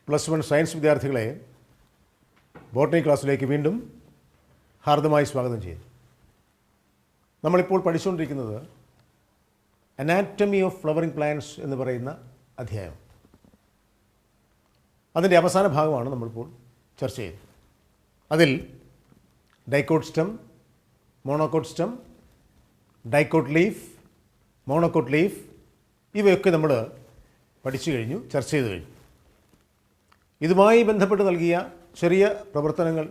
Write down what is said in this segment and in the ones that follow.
+1 science വിദ്യാർത്ഥികളെ botany ക്ലാസ്സിലേക്ക് വീണ്ടും ഹാർദമായി സ്വാഗതം ചെയ്യുന്നു. നമ്മളിപ്പോൾ പഠിച്ചുകൊണ്ടിരിക്കുന്നത് അനാറ്റമി ഓഫ് ഫ്ലവറിംഗ് പ്ലാന്റ്സ് എന്ന് പറയുന്ന അധ്യായം. അതിൻ്റെ അവസാന ഭാഗമാണ് നമ്മളിപ്പോൾ ചർച്ച ചെയ്യുന്നത്. അതിൽ dicot stem, monocot stem, dicot leaf, monocot leaf ഇവയൊക്കെ നമ്മൾ പഠിച്ചു കഴിഞ്ഞു, ചർച്ച ചെയ്തു കഴിഞ്ഞു. ഇതുമായി ബന്ധപ്പെട്ട് നൽകിയ ചെറിയ പ്രവർത്തനങ്ങൾ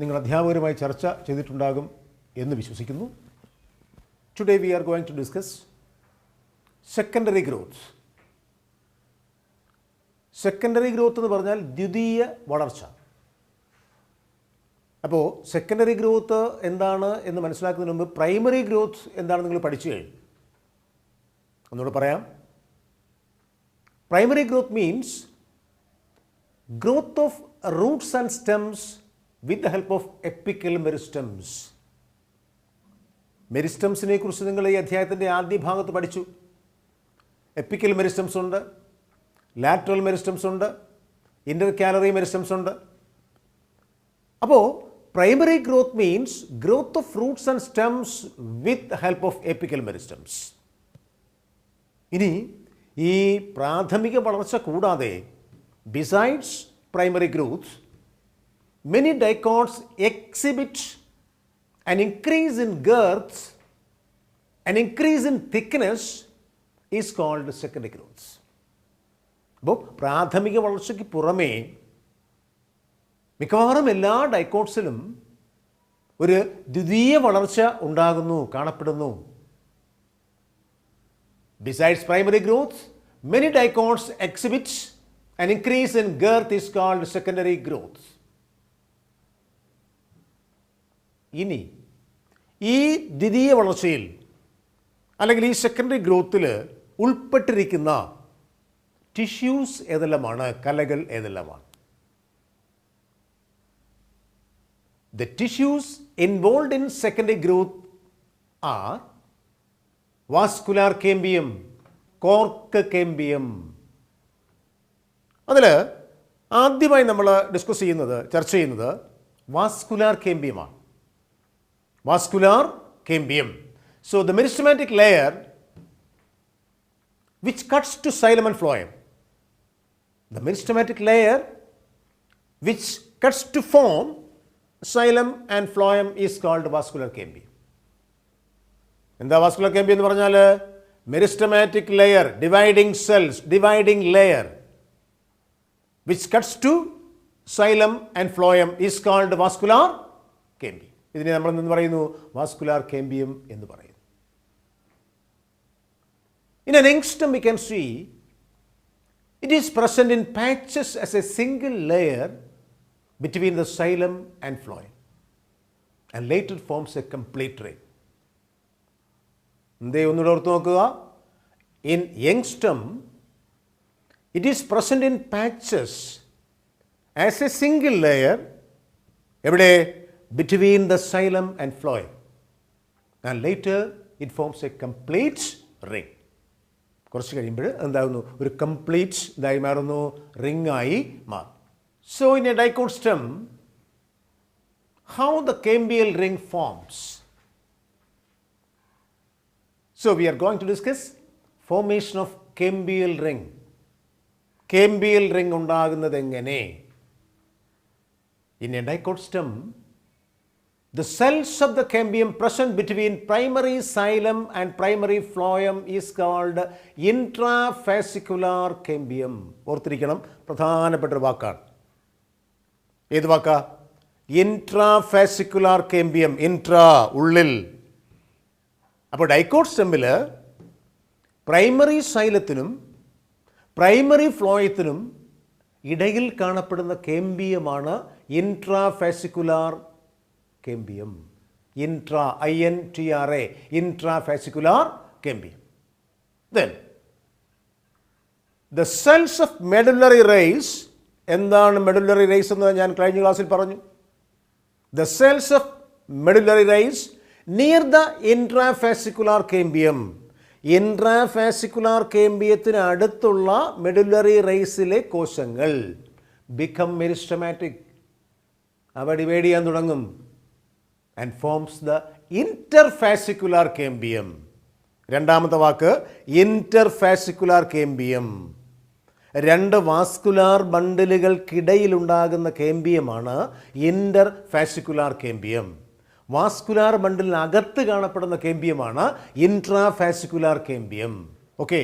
നിങ്ങൾ അധ്യാപകരുമായി ചർച്ച ചെയ്തിട്ടുണ്ടാകും എന്ന് വിശ്വസിക്കുന്നു. Today we are going to discuss secondary growth. Secondary growth എന്ന് പറഞ്ഞാൽ ദ്വിതീയ വളർച്ച. അപ്പോൾ സെക്കൻഡറി ഗ്രോത്ത് എന്താണ് എന്ന് മനസ്സിലാക്കുന്നതിന് മുമ്പ് പ്രൈമറി ഗ്രോത്ത് എന്താണ് നിങ്ങൾ പഠിച്ചു കഴിഞ്ഞു. ഒന്നുകൂടെ പറയാം. Primary growth means growth of roots and stems with the help of apical meristems. മെരിസ്റ്റംസിനെ കുറിച്ച് നിങ്ങൾ ഈ അധ്യായത്തിൻ്റെ ആദ്യ ഭാഗത്ത് പഠിച്ചു. എപ്പിക്കൽ മെരിസ്റ്റംസ് ഉണ്ട്, ലാറ്ററൽ മെരിസ്റ്റംസ് ഉണ്ട്, ഇൻ്റർകാലറി മെരിസ്റ്റംസ് ഉണ്ട്. അപ്പോൾ primary growth means growth of roots and stems with help of apical meristems. ഇനി ഈ പ്രാഥമിക വളർച്ച കൂടാതെ besides primary growth, many dicots exhibit an increase in girth, an increase in thickness is called secondary growth. അപ്പോൾ പ്രാഥമിക വളർച്ചയ്ക്ക് പുറമേ മിക്കവാറും എല്ലാ ഡൈക്കോട്ട്സിലും ഒരു ദ്വിതീയ വളർച്ച ഉണ്ടാകുന്നു, കാണപ്പെടുന്നു. Besides primary growth, many dicots exhibit an increase in girth is called secondary growth. ഇനി ഈ ദ്വിതീയ വളർച്ചയിൽ അല്ലെങ്കിൽ ഈ സെക്കൻഡറി ഗ്രോത്തിൽ ഉൾപ്പെട്ടിരിക്കുന്ന ടിഷ്യൂസ് ഏതെല്ലാമാണ്, കലകൾ ഏതെല്ലാമാണ്? The tissues involved in secondary growth are vascular cambium, cork cambium. അതിൽ ആദ്യമായി നമ്മൾ ഡിസ്കസ് ചെയ്യുന്നത്, ചർച്ച ചെയ്യുന്നത് വാസ്കുലാർ കേമ്പിയമാണ്. Vascular cambium. So the meristematic layer which cuts to xylem and phloem, the meristematic layer which cuts to form xylem and phloem is called vascular cambium. എന്താ vascular cambium എന്ന് പറഞ്ഞാൽ? Meristematic layer, dividing cells, dividing layer which cuts to xylem and phloem is called vascular cambium. ഇതിനെ നമ്മൾ എന്ത് പറയുന്നു? Vascular cambium എന്ന് പറയുന്നു. In an youngstem we can see it is present in patches as a single layer between the xylem and phloem and later forms a complete ring. എന്തേ ഒന്നുകൂടെ ഓർത്ത് നോക്കുക. In youngstem it is present in patches as a single layer എവിടെ? between the xylem and phloem and later it forms a complete ring. കുറച്ച് കഴിയുമ്പോൾ എന്താകുന്നു? ഒരു complete ഇതായി മാറുന്നു, റിംഗ് ആയി മാറും. So in a dicot stem, how the cambial ring forms? So we are going to discuss formation of cambial ring. Cambial ring ഉണ്ടാകുന്നത് എങ്ങനെ? In a dicot stem, the cells of the cambium present between primary xylem and primary phloem is called intrafascicular cambium. ഓർത്തിരിക്കണം, പ്രധാനപ്പെട്ട ഒരു വാക്കാണ്. ഏത് വാക്കാ? ഇൻട്രാഫാസിക്കുലാർ cambium. Intra, ഉള്ളിൽ. അപ്പോൾ dicot സ്റ്റെമ്മിൽ പ്രൈമറി സൈലത്തിനും പ്രൈമറി ഫ്ലോയത്തിനും ഇടയിൽ കാണപ്പെടുന്ന കേമ്പിയമാണ് intrafascicular cambium. Intra, INTRA, intrafascicular cambium. Then the cells of medullary rays. എന്താണ് മെഡുലറി റേസ് എന്ന് ഞാൻ കഴിഞ്ഞ ക്ലാസ്സിൽ പറഞ്ഞു. The cells of medullary rays near the intrafascicular cambium. ഇൻട്രാഫാസിക്കുലാർ കേമ്പിയത്തിന് അടുത്തുള്ള മെഡുലറി റേസിലെ കോശങ്ങൾ become meristematic. അവ ഡിവൈഡ് ചെയ്യാൻ തുടങ്ങും. And forms the interfascicular cambium. രണ്ടാമത്തെ വാക്ക് ഇൻ്റർഫാസിക്കുലാർ കേമ്പിയം. രണ്ട് വാസ്കുലാർ ബണ്ടിലുകൾക്കിടയിലുണ്ടാകുന്ന കേമ്പിയമാണ് ഇൻ്റർഫാസിക്കുലാർ കേമ്പിയം. വാസ്കുലാർ ബണ്ടിലിനകത്ത് കാണപ്പെടുന്ന കേമ്പിയമാണ് ഇൻട്രാഫാസിക്കുലാർ കേമ്പിയം. ഓക്കെ,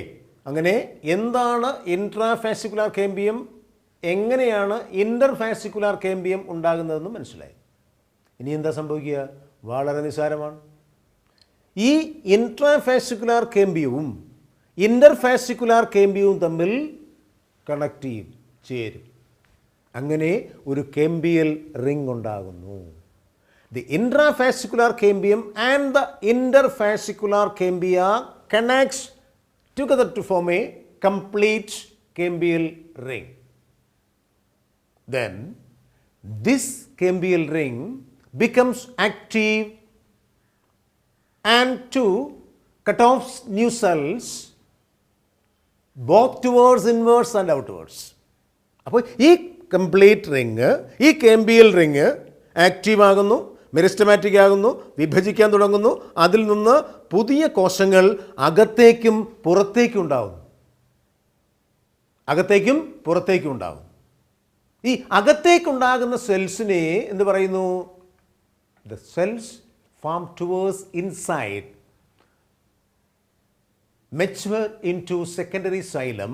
അങ്ങനെ എന്താണ് ഇൻട്രാഫാസിക്കുലാർ കേമ്പിയം, എങ്ങനെയാണ് ഇൻ്റർഫാസിക്കുലാർ കേമ്പിയം ഉണ്ടാകുന്നതെന്ന് മനസ്സിലായി. ഇനി എന്താ സംഭവിക്കുക? വളരെ നിസ്സാരമാണ്. ഈ ഇൻട്രാഫാസിക്കുലാർ കേമ്പിയവും ഇൻ്റർഫാസിക്കുലാർ കേമ്പിയവും തമ്മിൽ കണക്ട് ചെയ്യും, ചേരും. അങ്ങനെ ഒരു കേമ്പിയൽ റിംഗ് ഉണ്ടാകുന്നു. The intrafascicular cambium and the interfascicular cambia connects together to form a complete cambial ring. Then this cambial ring becomes active and to cut off new cells both towards inwards and outwards. അപ്പോൾ ഈ complete ring, ഈ കേമ്പിയൽ ring active ആകുന്നു, meristematic ആകുന്നു, വിഭജിക്കാൻ തുടങ്ങുന്നു. അതിൽ നിന്ന് പുതിയ കോശങ്ങൾ അകത്തേക്കും പുറത്തേക്കും ഉണ്ടാകുന്നു. അകത്തേക്കും പുറത്തേക്കും ഉണ്ടാകും. ഈ അകത്തേക്കുണ്ടാകുന്ന സെൽസിനെ എന്ത് പറയുന്നു? The cells form towards inside, mature into secondary xylem,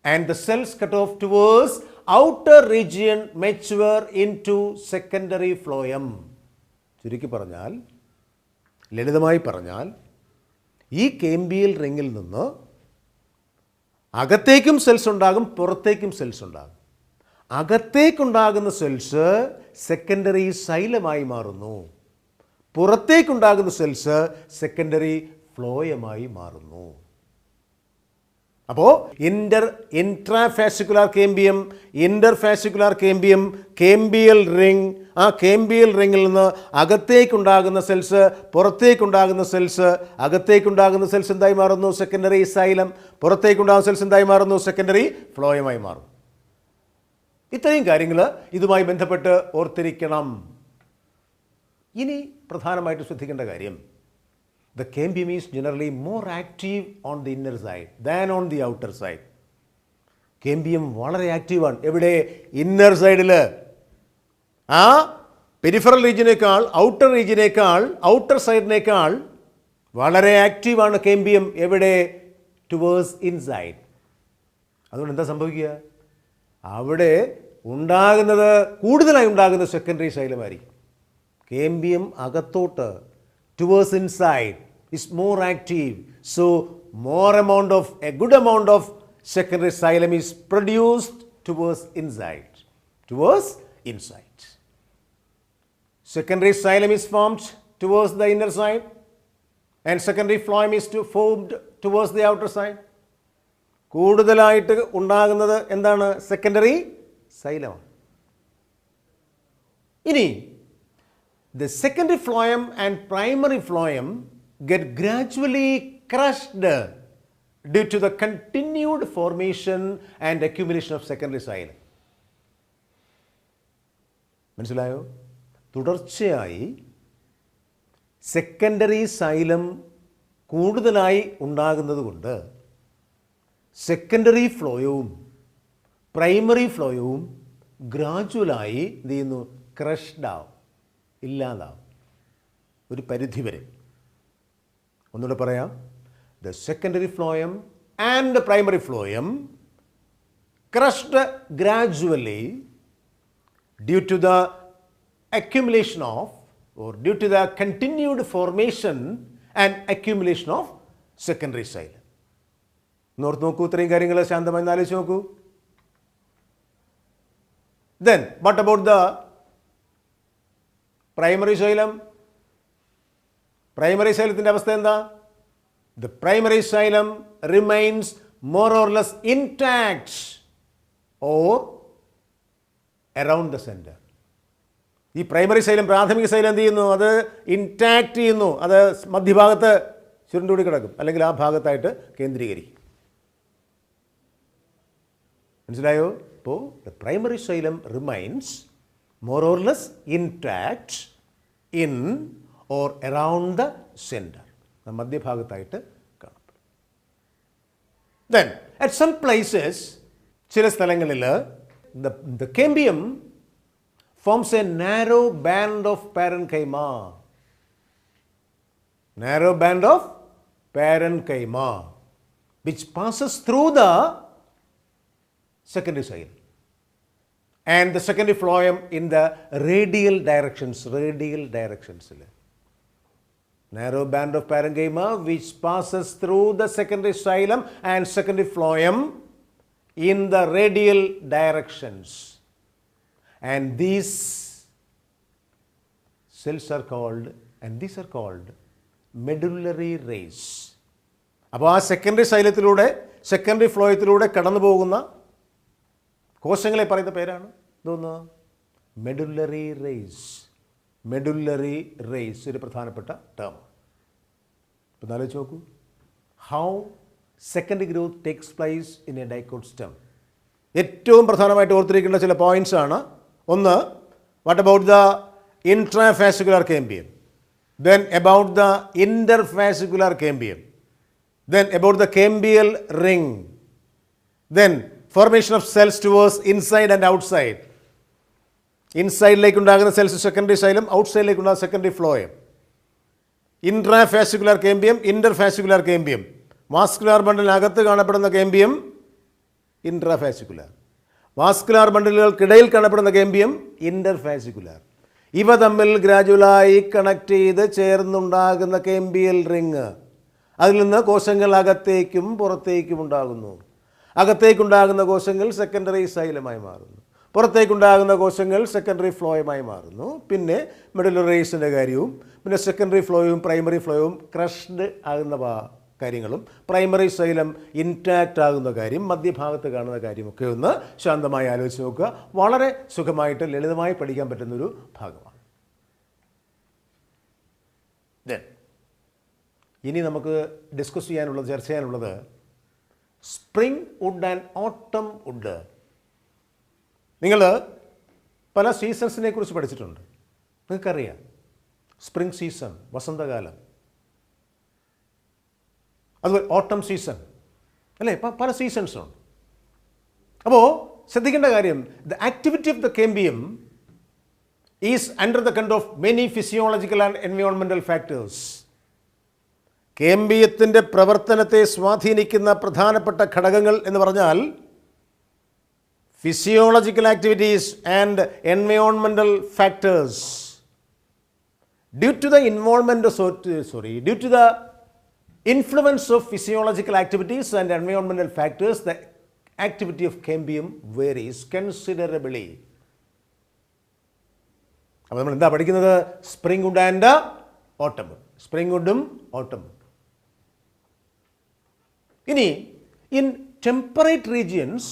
and the cells cut off towards outer region mature into secondary phloem. ചുരുക്കി പറഞ്ഞാൽ, ലളിതമായി പറഞ്ഞാൽ, ഈ കേമ്പിയൽ റിങ്ങിൽ നിന്ന് അകത്തേക്കും സെൽസ് ഉണ്ടാകും, പുറത്തേക്കും സെൽസ് ഉണ്ടാകും. അകത്തേക്കുണ്ടാകുന്ന സെൽസ് സെക്കൻഡറി സൈലമായി മാറുന്നു, പുറത്തേക്കുണ്ടാകുന്ന സെൽസ് സെക്കൻഡറി ഫ്ലോയമായി മാറുന്നു. അപ്പോൾ ഇൻട്രാഫാസിക്കുലാർ കേമ്പിയം, ഇൻ്റർഫാസിക്കുലാർ കേമ്പിയം, കേമ്പിയൽ റിംഗ്. ആ കേമ്പിയൽ റിങ്ങിൽ നിന്ന് അകത്തേക്കുണ്ടാകുന്ന സെൽസ്, പുറത്തേക്കുണ്ടാകുന്ന സെൽസ്. അകത്തേക്കുണ്ടാകുന്ന സെൽസ് എന്തായി മാറുന്നു? Secondary xylem. പുറത്തേക്കുണ്ടാകുന്ന സെൽസ് എന്തായി മാറുന്നു? സെക്കൻഡറി ഫ്ലോയമായി മാറും. ഇത്രയും കാര്യങ്ങൾ ഇതുമായി ബന്ധപ്പെട്ട് ഓർത്തിരിക്കണം. ഇനി പ്രധാനമായിട്ട് ശ്രദ്ധിക്കേണ്ട കാര്യം, the cambium is generally more active on the inner side than on the outer side. Cambium വളരെ ആക്റ്റീവാണ്. എവിടെ? ഇന്നർ സൈഡിൽ. ആ പെരിഫറൽ റീജിയനേക്കാൾ, ഔട്ടർ റീജിയനേക്കാൾ, ഔട്ടർ സൈഡിനേക്കാൾ വളരെ ആക്റ്റീവാണ് കേമ്പിയം. എവിടെ? Towards inside. അതുകൊണ്ട് എന്താ സംഭവിക്കുക? അവിടെ ഉണ്ടാകുന്നത്, കൂടുതലായി ഉണ്ടാകുന്നത് സെക്കൻഡറി സൈലമായിരിക്കും. കേമ്പിയം അകത്തോട്ട്, towards inside, is more active. So more amount of, a good amount of secondary xylem is produced towards inside. Towards inside. Secondary xylem is formed towards the inner side, and secondary phloem is formed towards the outer side. കൂടുതലായിട്ട് ഉണ്ടാകുന്നത് എന്താണ്? Secondary സൈലമാണ്. ഇനി the secondary phloem and primary phloem get gradually crushed due to the continued formation and accumulation of secondary xylem. മനസ്സിലായോ? തുടർച്ചയായി secondary xylem കൂടുതലായി ഉണ്ടാകുന്നത് കൊണ്ട് secondary ഫ്ലോയവും primary ഫ്ലോയവും ഗ്രാജുവലായി എന്ത് ചെയ്യുന്നു? ക്രഷ്ഡ് ആവും, ഇല്ലാതാവും ഒരു പരിധിവരെ. ഒന്നുകൂടെ പറയാം. The secondary phloem and the primary phloem crushed gradually due to the accumulation of, or due to the continued formation and accumulation of secondary xylem. North നോക്കൂ, ഇത്രയും കാര്യങ്ങൾ ശാന്തമായി ആലോചിച്ച് നോക്കൂ. Then what about the primary xylem? Primary സൈലത്തിൻ്റെ അവസ്ഥ എന്താ? The primary xylem remains more or less intact or around the center. ഈ പ്രൈമറി സൈലം, പ്രാഥമിക സൈലം എന്ത് ചെയ്യുന്നു? അത് ഇൻടാക്റ്റ് ചെയ്യുന്നു. അത് മധ്യഭാഗത്ത് ചുരുണ്ടുകൂടി കിടക്കും, അല്ലെങ്കിൽ ആ ഭാഗത്തായിട്ട് കേന്ദ്രീകരിക്കും. മനസ്സിലായോ? അപ്പോൾ the primary xylem remains more or less intact in or around the center. മധ്യഭാഗത്തായിട്ട് കാണപ്പെടും. Then at some places, ചില സ്ഥലങ്ങളിൽ the cambium forms a narrow band of parenchyma. Narrow band of parenchyma which passes through the secondary xylem and the secondary phloem in the radial directions. Narrow band of parenchyma which passes through the secondary xylem and secondary phloem in the radial directions. And these cells are called, medullary rays. അപ്പോൾ ആ secondary സൈലത്തിലൂടെ secondary ഫ്ലോയത്തിലൂടെ കടന്നു പോകുന്ന കോശങ്ങളെ പറയുന്ന പേരാണ് ഇതൊന്ന് medullary raise. ഒരു പ്രധാനപ്പെട്ട ടേം. ഇപ്പം ആലോചിച്ച് നോക്കൂ, how secondary growth takes place in a dicot stem. ഏറ്റവും പ്രധാനമായിട്ട് ഓർത്തിരിക്കേണ്ട ചില പോയിന്റ്സ് ആണ്. ഒന്ന്, what about the intrafascicular cambium, then about the interfascicular cambium, then about the cambial ring, then formation of cells towards inside and outside. ഇൻസൈഡിലേക്ക് ഉണ്ടാകുന്ന cells secondary xylem, ഔട്ട്സൈഡിലേക്ക് ഉണ്ടാകുന്ന secondary phloem. Intrafascicular cambium, interfascicular cambium. Vascular ബണ്ടിലിനകത്ത് കാണപ്പെടുന്ന cambium ഇൻട്രാഫാസിക്കുലർ, vascular ബണ്ടിലുകൾക്കിടയിൽ കാണപ്പെടുന്ന cambium ഇന്റർഫാസിക്കുലർ. ഇവ തമ്മിൽ ഗ്രാജുവലായി connect ചെയ്ത് ചേർന്നുണ്ടാകുന്ന കേമ്പിയൽ റിങ്. അതിൽ നിന്ന് കോശങ്ങൾ അകത്തേക്കും പുറത്തേക്കും ഉണ്ടാകുന്നു. അകത്തേക്കുണ്ടാകുന്ന കോശങ്ങൾ സെക്കൻഡറി സൈലമായി മാറുന്നു, പുറത്തേക്കുണ്ടാകുന്ന കോശങ്ങൾ സെക്കൻഡറി ഫ്ലോയുമായി മാറുന്നു. പിന്നെ മെഡുലറി റേസിൻ്റെ കാര്യവും പിന്നെ സെക്കൻഡറി ഫ്ലോയും പ്രൈമറി ഫ്ലോയും ക്രഷ്ഡ് ആകുന്ന കാര്യങ്ങളും പ്രൈമറി സൈലം ഇൻടാക്റ്റ് ആകുന്ന കാര്യം, മധ്യഭാഗത്ത് കാണുന്ന കാര്യമൊക്കെ ഒന്ന് ശാന്തമായി ആലോചിച്ച് നോക്കുക. വളരെ സുഖമായിട്ട് ലളിതമായി പഠിക്കാൻ പറ്റുന്നൊരു ഭാഗമാണ്. ഇനി നമുക്ക് ഡിസ്കസ് ചെയ്യാനുള്ളത്, ചർച്ച ചെയ്യാനുള്ളത് spring wood and autumn wood. നിങ്ങൾ പല സീസൺസിനെ കുറിച്ച് പഠിച്ചിട്ടുണ്ട്. നിങ്ങൾക്കറിയാം സ്പ്രിംഗ് സീസൺ, വസന്തകാലം, അതുപോലെ ഓട്ടം സീസൺ, അല്ലേ? പല സീസൺസ് ഉണ്ട്. അപ്പോൾ ശ്രദ്ധിക്കേണ്ട കാര്യം, the activity of the cambium is under the control of many physiological and environmental factors. കേമ്പിയത്തിൻ്റെ പ്രവർത്തനത്തെ സ്വാധീനിക്കുന്ന പ്രധാനപ്പെട്ട ഘടകങ്ങൾ എന്ന് പറഞ്ഞാൽ physiological activities and environmental factors. Due to the influence of physiological activities and environmental factors, the activity of cambium varies considerably. അപ്പോൾ നമ്മൾ എന്താ പഠിക്കുന്നത്? Spring wood and autumn wood, spring വുഡും ഓട്ടം വുഡ്. ഇനി in temperate regions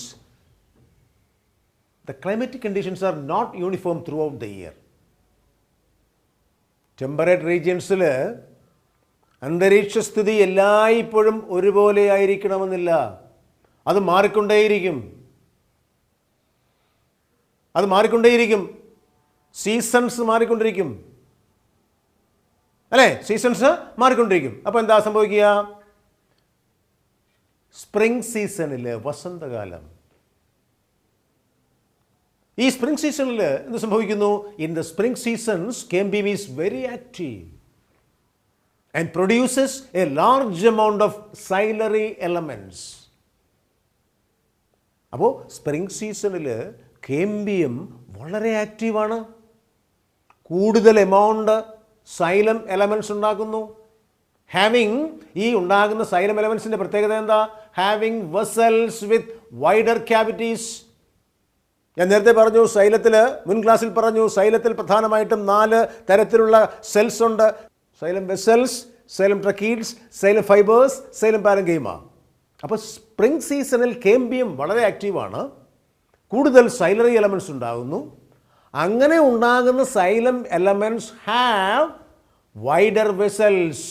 the climatic conditions are not uniform throughout the year. Temperate റീജിയൻസിൽ അന്തരീക്ഷസ്ഥിതി എല്ലായ്പ്പോഴും ഒരുപോലെ ആയിരിക്കണമെന്നില്ല. അത് മാറിക്കൊണ്ടേയിരിക്കും. സീസൺസ് മാറിക്കൊണ്ടിരിക്കും, അല്ലേ? സീസൺസ് മാറിക്കൊണ്ടിരിക്കും. അപ്പോൾ എന്താ സംഭവിക്കുക? സ്പ്രിംഗ് സീസണിൽ, വസന്തകാലം, ഈ സ്പ്രിംഗ് സീസണിൽ എന്ത് സംഭവിക്കുന്നു? In the spring seasons cambium is very active and produces a large amount of ciliary elements. അപ്പോൾ സ്പ്രിംഗ് സീസണിൽ കേമ്പിയം വളരെ ആക്റ്റീവാണ്, കൂടുതൽ എമൗണ്ട് സൈലം എലമെൻറ്റ്സ് ഉണ്ടാക്കുന്നു. ഈ ഉണ്ടാകുന്ന സൈലം എലമെൻറ്റ്സിൻ്റെ പ്രത്യേകത എന്താ? Having vessels with wider cavities. ഞാൻ നേരത്തെ പറഞ്ഞു, സൈലത്തിൽ, മുൻ ക്ലാസ്സിൽ പറഞ്ഞു, സൈലത്തിൽ പ്രധാനമായിട്ടും 4 തരത്തിലുള്ള സെൽസ് ഉണ്ട്. Xylem vessels, xylem tracheids, xylem fibres, xylem parenchyma. അപ്പോൾ സ്പ്രിംഗ് സീസണിൽ കേമ്പിയം വളരെ ആക്റ്റീവാണ്, കൂടുതൽ സൈലറി എലമെൻറ്റ്സ് ഉണ്ടാകുന്നു. അങ്ങനെ ഉണ്ടാകുന്ന xylem elements have wider vessels,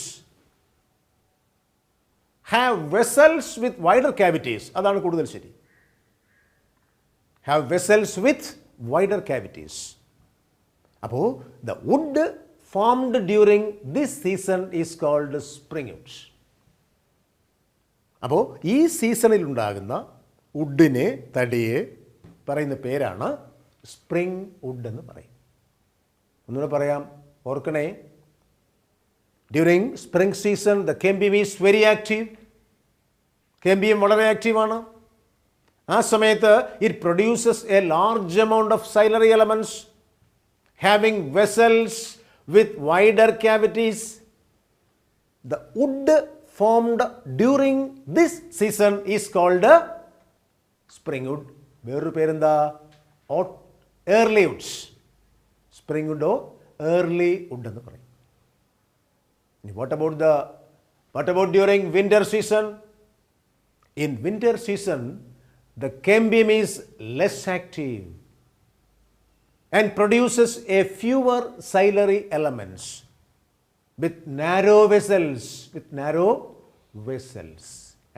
with wider cavities. അതാണ് കൂടുതൽ ശരി. have vessels with wider cavities. അപ്പോൾ the wood formed during this season is called spring wood. അപ്പോൾ ഈ സീസണിൽ ഉണ്ടാകുന്ന വുഡിനെ, തടിയെ പറയുന്ന പേരാണ് സ്പ്രിംഗ് വുഡ് എന്ന് പറയും. ഒന്നുകൂടെ പറയാം, ഓർക്കണേ. During spring season the cambium is very active. Cambium വളരെ ആക്റ്റീവാണ്. ആ സമയത്ത് it produces a large amount of xylary elements having vessels with wider cavities. The wood formed during this season is called spring wood. വേറൊരു പേരെന്താ? Early woods. Spring വുഡോ early wood എന്ന് പറയും. What about during winter season? In winter season, the cambium is less active and produces a fewer ciliary elements with narrow vessels.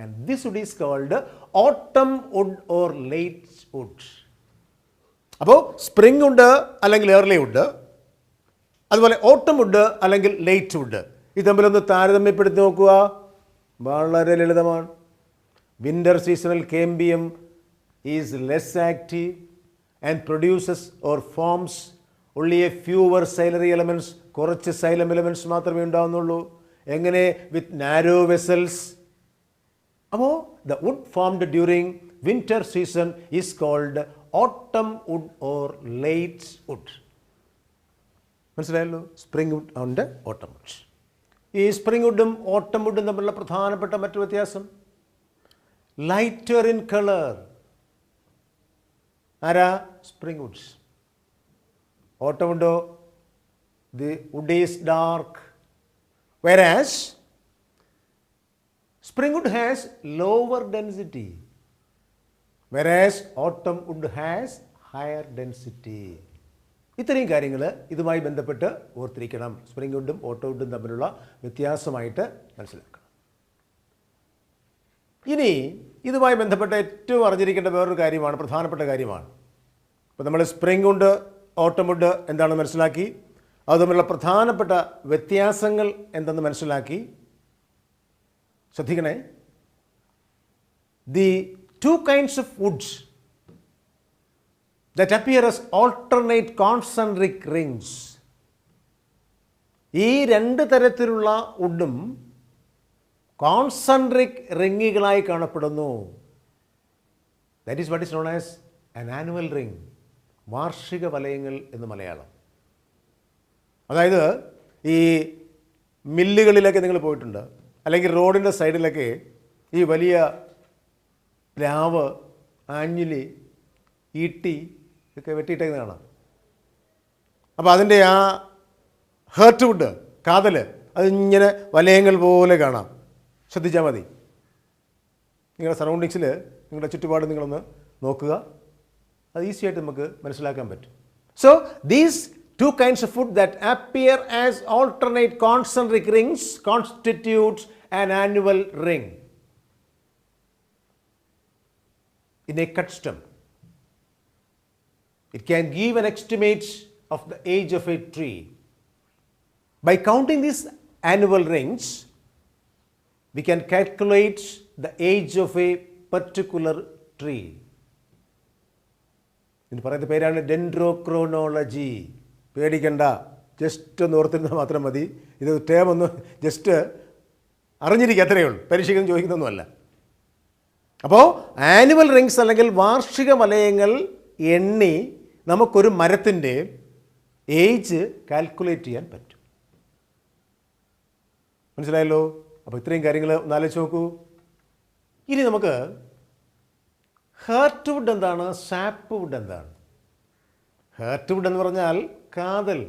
And this wood is called autumn wood or late wood. അപ്പോൾ spring would അല്ലെങ്കിൽ early would, അതുപോലെ ഓട്ടം would അല്ലെങ്കിൽ late would, ഇത് തമ്മിലൊന്ന് താരതമ്യപ്പെടുത്തി നോക്കുക. വളരെ ലളിതമാണ്. Winter seasonal cambium is less active and produces or forms only a fewer ciliary elements. കുറച്ച് സൈലം എലമെൻറ്റ്സ് മാത്രമേ ഉണ്ടാകുന്നുള്ളൂ. എങ്ങനെ? With narrow vessels. അപ്പോൾ the wood formed during winter season is called autumn wood or late wood. മനസ്സിലായല്ലോ? Spring wood and autumn wood. ഈ spring വുഡും autumn വുഡും തമ്മിലുള്ള പ്രധാനപ്പെട്ട മറ്റു വ്യത്യാസം, ലൈറ്റർ ഇൻ കളർ. ആരാ? Spring woods. ഓട്ടം വുഡോ? The wood is dark. whereas spring wood has lower density, whereas autumn wood has higher density. ഇത്രയും കാര്യങ്ങൾ ഇതുമായി ബന്ധപ്പെട്ട് ഓർത്തിരിക്കണം. സ്പ്രിംഗ് വുഡും ഓട്ടോ വുഡും തമ്മിലുള്ള വ്യത്യാസമായിട്ട് മനസ്സിലാക്കണം. ഇനി ഇതുമായി ബന്ധപ്പെട്ട ഏറ്റവും അറിഞ്ഞിരിക്കേണ്ട വേറൊരു കാര്യമാണ്, പ്രധാനപ്പെട്ട കാര്യമാണ്. ഇപ്പോൾ നമ്മൾ സ്പ്രിംഗ് വുഡ്, ഓട്ടം വുഡ് എന്താണെന്ന് മനസ്സിലാക്കി, അത് തമ്മിലുള്ള പ്രധാനപ്പെട്ട വ്യത്യാസങ്ങൾ എന്തെന്ന് മനസ്സിലാക്കി. ശ്രദ്ധിക്കണേ. The two kinds of Woods that appear as alternate concentric rings. ഈ രണ്ട് തരത്തിലുള്ള വുഡും കോൺസെൻട്രിക് റിങ്ങുകളായി കാണപ്പെടുന്നു. That is what is known as an annual ring. വാർഷിക വലയങ്ങൾ എന്ന് മലയാളം. അതായത് ഈ മില്ലുകളിലൊക്കെ നിങ്ങൾ പോയിട്ടുണ്ട്, അല്ലെങ്കിൽ റോഡിൻ്റെ സൈഡിലൊക്കെ ഈ വലിയ പ്ലാവ്, ആഞ്ഞിലി, ഈട്ടി ഒക്കെ വെട്ടിയിട്ടേന്ന് കാണാം. അപ്പോൾ അതിൻ്റെ ആ ഹേർട്ട് വുഡ്, കാതൽ, അതിങ്ങനെ വലയങ്ങൾ പോലെ കാണാം. ശ്രദ്ധിച്ചാൽ മതി. നിങ്ങളുടെ സറൗണ്ടിങ്സിൽ, നിങ്ങളുടെ ചുറ്റുപാട് നിങ്ങളൊന്ന് നോക്കുക. അത് ഈസി ആയിട്ട് നമുക്ക് മനസ്സിലാക്കാൻ പറ്റും. So these two kinds of wood that appear as alternate concentric rings constitutes an annual ring. In a cut stem, it can give an estimate of the age of a tree. By counting these annual rings, we can calculate the age of a particular tree. ഇതിന് പറയുന്ന പേരാണ് ഡെൻഡ്രോക്രോണോളജി. പേടിക്കണ്ട, just ഒന്ന് ഓർത്തിരുന്നാൽ മാത്രം മതി. ഇത് term ഒന്ന് just അറിഞ്ഞിരിക്കുക, അത്രയേ ഉള്ളൂ. പരീക്ഷയ്ക്കൊന്നും ചോദിക്കുന്നൊന്നുമല്ല. അപ്പോൾ ആനുവൽ റിങ്സ് അല്ലെങ്കിൽ വാർഷിക വലയങ്ങൾ എണ്ണി നമുക്കൊരു മരത്തിൻ്റെ ഏജ് കാൽക്കുലേറ്റ് ചെയ്യാൻ പറ്റും. മനസ്സിലായല്ലോ? അപ്പോൾ ഇത്രയും കാര്യങ്ങൾ ഒന്ന് ആലോചിച്ച് നോക്കൂ. ഇനി നമുക്ക് ഹേർട്ട് വുഡ് എന്താണ്, സാപ്പ് വുഡ് എന്താണ്? ഹേർട്ട് വുഡ് എന്ന് പറഞ്ഞാൽ കാതൽ.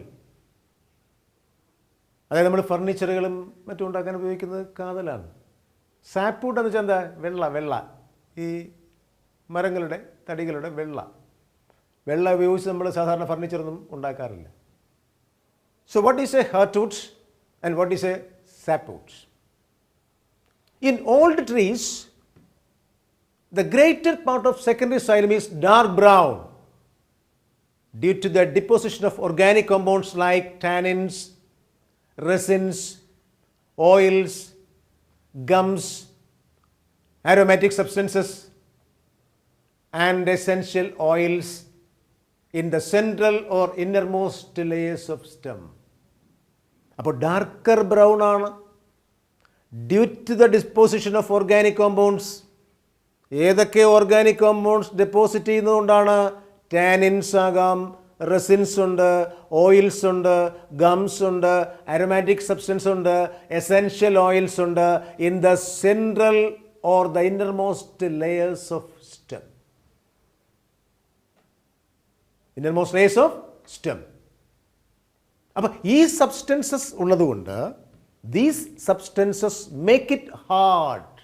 അതായത് നമ്മൾ ഫർണിച്ചറുകളും മറ്റും ഉണ്ടാക്കാൻ ഉപയോഗിക്കുന്നത് കാതലാണ്. സാപ്പ് വുഡ് എന്ന് വെച്ചാൽ എന്താ? വെള്ള. ഈ മരങ്ങളുടെ തടികളുടെ വെള്ള ഉപയോഗിച്ച് നമ്മൾ സാധാരണ ഫർണിച്ചറൊന്നും ഉണ്ടാക്കാറില്ല. So what is a heart wood and what is a sap wood? In old trees The greater part of secondary xylem is dark brown due to the deposition of organic compounds like tannins, resins, oils, gums, aromatic substances, and essential oils in the central or innermost layers of stem. അപ്പോൾ darker brown ആണ് due to the disposition of organic compounds. ഏതൊക്കെ organic compounds deposit ചെയ്യുന്നതുകൊണ്ടാണ്? Tannins ആകാം, resins ഉണ്ട്, oils ഉണ്ട്, gums ഉണ്ട്, aromatic substance ഉണ്ട്, essential oils ഉണ്ട് in the central or the innermost layers of stem. Innermost layers of stem. അപ്പോൾ ഈ സബ്സ്റ്റൻസസ് ഉള്ളതുകൊണ്ട് these substances make it hard,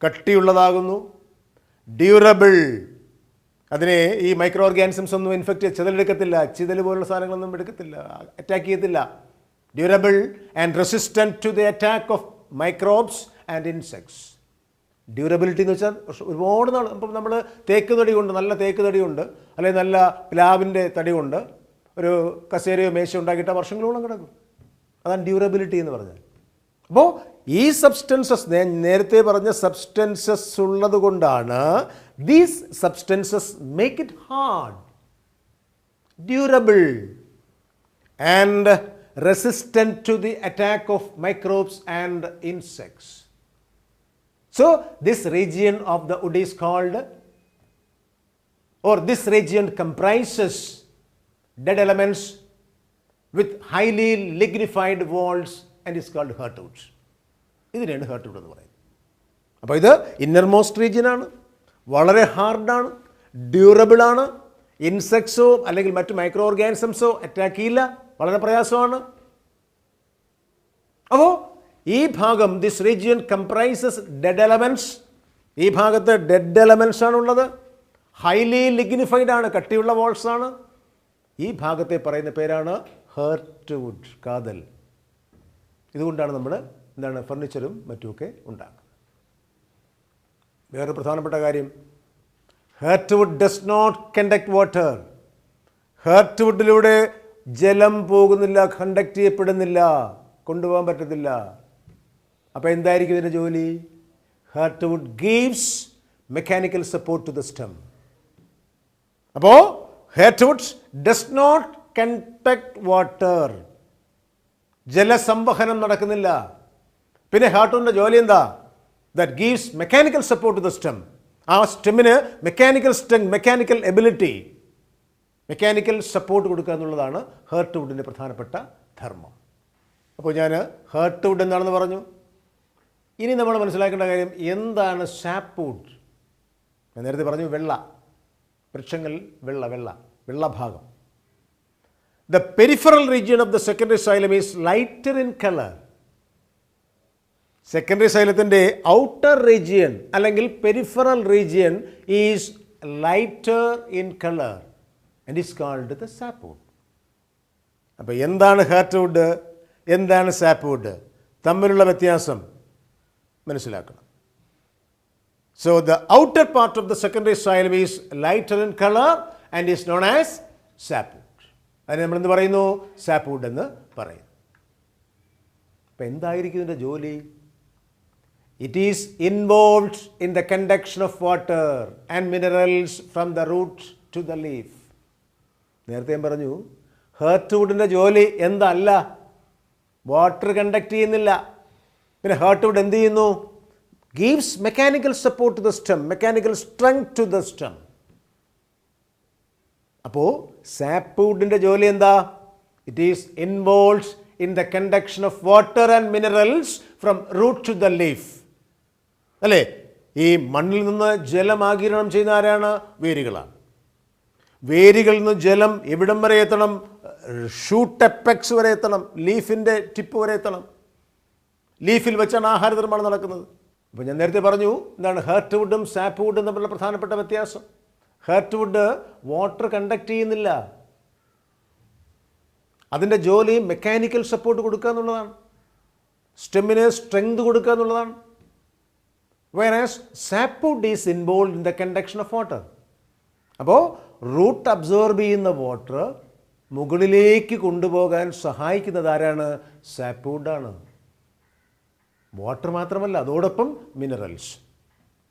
കട്ടിയുള്ളതാകുന്നു, ഡ്യൂറബിൾ. അതിനെ ഈ മൈക്രോ ഓർഗാനിസംസ് ഒന്നും ഇൻഫെക്റ്റ് ചിതലെടുക്കത്തില്ല, ചിതൽ പോലുള്ള സാധനങ്ങളൊന്നും എടുക്കത്തില്ല, അറ്റാക്ക് ചെയ്യത്തില്ല. Durable and resistant to the attack of microbes and insects. Durability എന്ന് വെച്ചാൽ ഒരുപാട് നാൾ, ഇപ്പം നമ്മൾ തേക്ക് തടി കൊണ്ട്, നല്ല തേക്ക് തടി കൊണ്ട്, അല്ലെങ്കിൽ നല്ല പ്ലാവിൻ്റെ തടി കൊണ്ട് ഒരു കസേരയോ മേശയോ ഉണ്ടാക്കിയിട്ട് വർഷങ്ങളോളം കിടക്കും. അതാണ് ഡ്യൂറബിലിറ്റി എന്ന് പറഞ്ഞാൽ. അപ്പോൾ ഈ സബ്സ്റ്റൻസസ്, നേരത്തെ പറഞ്ഞ സബ്സ്റ്റൻസസ് ഉള്ളത് കൊണ്ടാണ് these substances make it hard, durable and resistant to the attack of microbes and insects. So this region of the wood is called, or this region comprises dead elements with highly lignified walls and is called heartwood. ഇതിനെയാണ് heartwood എന്ന് പറയുന്നത്. അപ്പോൾ ഇത് innermost region ആണ്, വളരെ ഹാർഡാണ്, durable ആണ്, ഇൻസെക്ട്സോ അല്ലെങ്കിൽ മറ്റു മൈക്രോ ഓർഗാനിസംസോ അറ്റാക്ക് ചെയ്യില്ല, വളരെ പ്രയാസമാണ്. അപ്പോൾ ഈ ഭാഗം, this region comprises dead elements. ഈ ഭാഗത്ത് ഡെഡ് എലമെൻറ്റ്സ് ആണുള്ളത്, ഹൈലി ലിഗ്നിഫൈഡ് ആണ്, കട്ടിയുള്ള വാൾസ് ആണ്. ഈ ഭാഗത്തെ പറയുന്ന പേരാണ് ഹേർട്ട്വുഡ്, കാതൽ. ഇതുകൊണ്ടാണ് നമ്മൾ എന്താണ് ഫർണിച്ചറും മറ്റുമൊക്കെ ഉണ്ടാക്കുന്നത്. വേറെ പ്രധാനപ്പെട്ട കാര്യം, ഹേർട്ട്വുഡ് ഡസ് നോട്ട് കണ്ടക്ട് വാട്ടർ. ഹേർട്ട്വുഡിലൂടെ ജലം പോകുന്നില്ല, കണ്ടക്ട് ചെയ്യപ്പെടുന്നില്ല, കൊണ്ടുപോകാൻ പറ്റത്തില്ല. അപ്പോൾ എന്തായിരിക്കും ഇതിൻ്റെ ജോലി? Heartwood gives mechanical support to the stem. അപ്പോൾ heartwood does not conduct water, ജലസംവഹനം നടക്കുന്നില്ല. പിന്നെ ഹേർട്ട്വുഡിൻ്റെ ജോലി എന്താ? That gives mechanical support to the stem. ആ സ്റ്റെമ്മിന് mechanical strength, mechanical ability, mechanical support കൊടുക്കുക എന്നുള്ളതാണ് ഹേർട്ട്വുഡിൻ്റെ പ്രധാനപ്പെട്ട ധർമ്മം. അപ്പോൾ ഞാൻ ഹേർട്ട്വുഡ് എന്താണെന്ന് പറഞ്ഞു. ഇനി നമ്മൾ മനസ്സിലാക്കേണ്ട കാര്യം, എന്താണ് സാപ്വുഡ്? ഞാൻ നേരത്തെ പറഞ്ഞു വെള്ള, വൃക്ഷങ്ങളിൽ വെള്ള ഭാഗം. The peripheral region of the secondary xylem is lighter in colour. Secondary സൈലത്തിൻ്റെ ഔട്ടർ റീജിയൻ അല്ലെങ്കിൽ peripheral region is lighter in colour and is called the sapwood. അപ്പോൾ എന്താണ് ഹേർട്ട്വുഡ്, എന്താണ് സാപ്വുഡ്, തമ്മിലുള്ള വ്യത്യാസം മനസ്സിലാക്കണം. So the outer part of the secondary xylem is lighter in colour and is known as sapwood. അതിന് നമ്മൾ എന്ത് പറയുന്നു? സാപ്വുഡ് എന്ന് പറയുന്നു. അപ്പം എന്തായിരിക്കും ഇതിൻ്റെ ജോലി? It is involved in the conduction of water and minerals from the root to the leaf. നേരത്തെ ഞാൻ പറഞ്ഞു ഹേർട്ട്വുഡിൻ്റെ ജോലി എന്തല്ല, വാട്ടർ കണ്ടക്ട് ചെയ്യുന്നില്ല. പിന്നെ ഹേർട്ട്വുഡ് എന്ത് ചെയ്യുന്നു? Gives mechanical support to the stem, mechanical strength to the stem. അപ്പോൾ സാപ്വുഡിൻ്റെ ജോലി എന്താ? It is involved in the conduction of water and minerals from root to the leaf. അല്ലേ? ഈ മണ്ണിൽ നിന്ന് ജലം ആഗിരണം ചെയ്യുന്ന ആരാണ്? വേരുകളാണ്. വേരുകളിൽ നിന്ന് ജലം എവിടം വരെ എത്തണം? ഷൂട്ട് എപ്പെക്സ് വരെ എത്തണം, ലീഫിൻ്റെ ടിപ്പ് വരെ എത്തണം. ലീഫിൽ വെച്ചാണ് ആഹാര നിർമ്മാണം നടക്കുന്നത്. അപ്പോൾ ഞാൻ നേരത്തെ പറഞ്ഞു എന്താണ് ഹേർട്ട്വുഡും സാപ്വുഡും തമ്മിലുള്ള പ്രധാനപ്പെട്ട വ്യത്യാസം. ഹേർട്ട്വുഡ് വാട്ടർ കണ്ടക്ട് ചെയ്യുന്നില്ല, അതിൻ്റെ ജോലി മെക്കാനിക്കൽ സപ്പോർട്ട് കൊടുക്കുക എന്നുള്ളതാണ്, സ്റ്റെമ്മിന് സ്ട്രെങ്ത് കൊടുക്കുക എന്നുള്ളതാണ്. whereas sapwood is involved in the conduction of water. അപ്പോൾ റൂട്ട് അബ്സോർബ് ചെയ്യുന്ന വാട്ടർ മുകളിലേക്ക് കൊണ്ടുപോകാൻ സഹായിക്കുന്നത് ആരാണ്? സാപ്വുഡാണ്. വാട്ടർ മാത്രമല്ല, അതോടൊപ്പം minerals.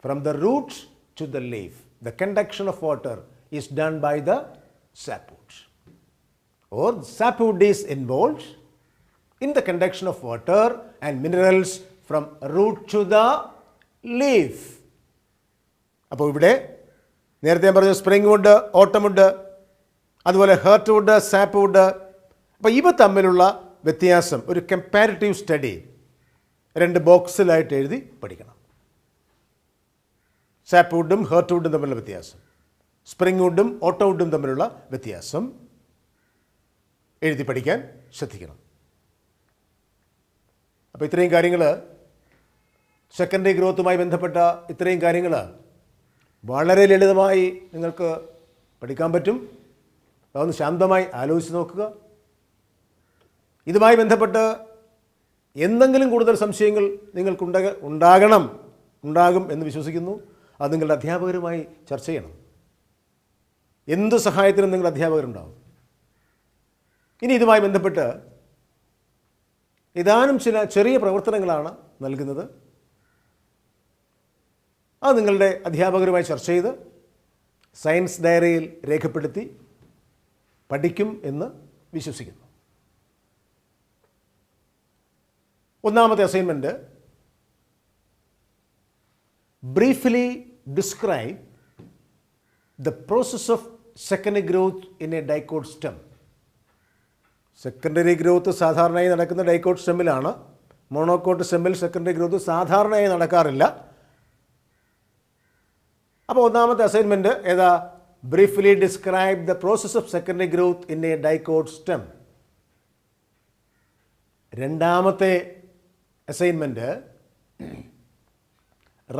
From the roots to the leaf the conduction of water is done by the sapwood. Or sapwood is involved in the conduction of water and minerals from root to the leaf. അപ്പോൾ ഇവിടെ നേരത്തെ ഞാൻ പറഞ്ഞ spring would, ഓട്ടം would, അതുപോലെ heart wood, sap would. അപ്പോൾ ഇവ തമ്മിലുള്ള വ്യത്യാസം ഒരു കമ്പാരിറ്റീവ് സ്റ്റഡി 2 ബോക്സിലായിട്ട് എഴുതി പഠിക്കണം. സാപ്പ് വുഡും ഹേർട്ട് വുഡും തമ്മിലുള്ള വ്യത്യാസം, സ്പ്രിംഗ് വുഡും ഓട്ടം വുഡും തമ്മിലുള്ള വ്യത്യാസം എഴുതി പഠിക്കാൻ ശ്രദ്ധിക്കണം. അപ്പോൾ ഇത്രയും കാര്യങ്ങൾ, സെക്കൻഡറി ഗ്രോത്തുമായി ബന്ധപ്പെട്ട ഇത്രയും കാര്യങ്ങൾ വളരെ ലളിതമായി നിങ്ങൾക്ക് പഠിക്കാൻ പറ്റും. അതൊന്ന് ശാന്തമായി ആലോചിച്ച് നോക്കുക. ഇതുമായി ബന്ധപ്പെട്ട് എന്തെങ്കിലും കൂടുതൽ സംശയങ്ങൾ ഉണ്ടാകും എന്ന് വിശ്വസിക്കുന്നു. അത് നിങ്ങളുടെ അധ്യാപകരുമായി ചർച്ച ചെയ്യണം. എന്ത് സഹായത്തിനും നിങ്ങളുടെ അധ്യാപകരുണ്ടാവും. ഇനി ഇതുമായി ബന്ധപ്പെട്ട് ഏതാനും ചില ചെറിയ പ്രവർത്തനങ്ങളാണ് നൽകുന്നത്. അത് നിങ്ങളുടെ അധ്യാപകരുമായി ചർച്ച ചെയ്ത് സയൻസ് ഡയറിയിൽ രേഖപ്പെടുത്തി പഠിക്കും എന്ന് വിശ്വസിക്കുന്നു. ഒന്നാമത്തെ assignment, briefly describe the process of secondary growth in a dicot stem. Secondary growth സാധാരണയായി നടക്കുന്ന ഡൈക്കോട്ട് സ്റ്റെമ്മിലാണ്. മോണോക്കോട്ട് സ്റ്റെമ്മിൽ സെക്കൻഡറി ഗ്രോത്ത് സാധാരണയായി നടക്കാറില്ല. അപ്പോൾ ഒന്നാമത്തെ അസൈൻമെൻറ്റ് ഏതാ? Briefly describe the process of secondary growth in a dicot stem. രണ്ടാമത്തെ assignment,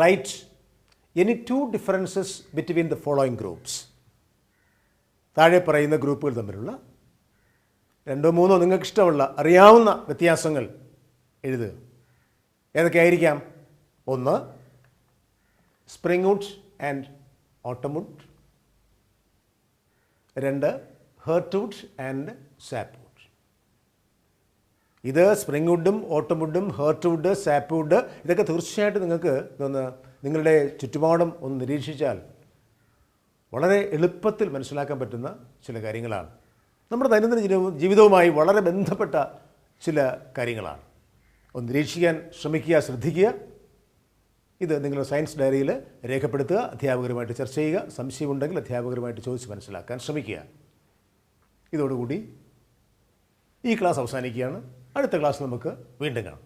write any 2 differences between the following groups. താഴെ പറയുന്ന ഗ്രൂപ്പുകൾ തമ്മിലുള്ള 2 or 3 നിങ്ങൾക്ക് ഇഷ്ടമുള്ള അറിയാവുന്ന വ്യത്യാസങ്ങൾ എഴുതുക. ഏതൊക്കെയായിരിക്കാം? 1, spring wood and autumn wood. 2, heart wood and sap wood. ഇത് സ്പ്രിംഗ് വുഡും ഓട്ടം വുഡും ഹേർട്ട് വുഡ്, സാപ്പ് വുഡ്, ഇതൊക്കെ തീർച്ചയായിട്ടും നിങ്ങൾക്ക് നിങ്ങളുടെ ചുറ്റുപാടും ഒന്ന് നിരീക്ഷിച്ചാൽ വളരെ എളുപ്പത്തിൽ മനസ്സിലാക്കാൻ പറ്റുന്ന ചില കാര്യങ്ങളാണ്. നമ്മുടെ ദൈനംദിന ജീവിതവുമായി വളരെ ബന്ധപ്പെട്ട ചില കാര്യങ്ങളാണ്. ഒന്ന് നിരീക്ഷിക്കാൻ ശ്രമിക്കുക, ശ്രദ്ധിക്കുക. ഇത് നിങ്ങളുടെ സയൻസ് ഡയറിയിൽ രേഖപ്പെടുത്തുക, അധ്യാപകരുമായിട്ട് ചർച്ച ചെയ്യുക, സംശയമുണ്ടെങ്കിൽ അധ്യാപകരുമായിട്ട് ചോദിച്ച് മനസ്സിലാക്കാൻ ശ്രമിക്കുക. ഇതോടുകൂടി ഈ ക്ലാസ് അവസാനിക്കുകയാണ്. അടുത്ത ക്ലാസ് നമുക്ക് വീണ്ടും കാണാം.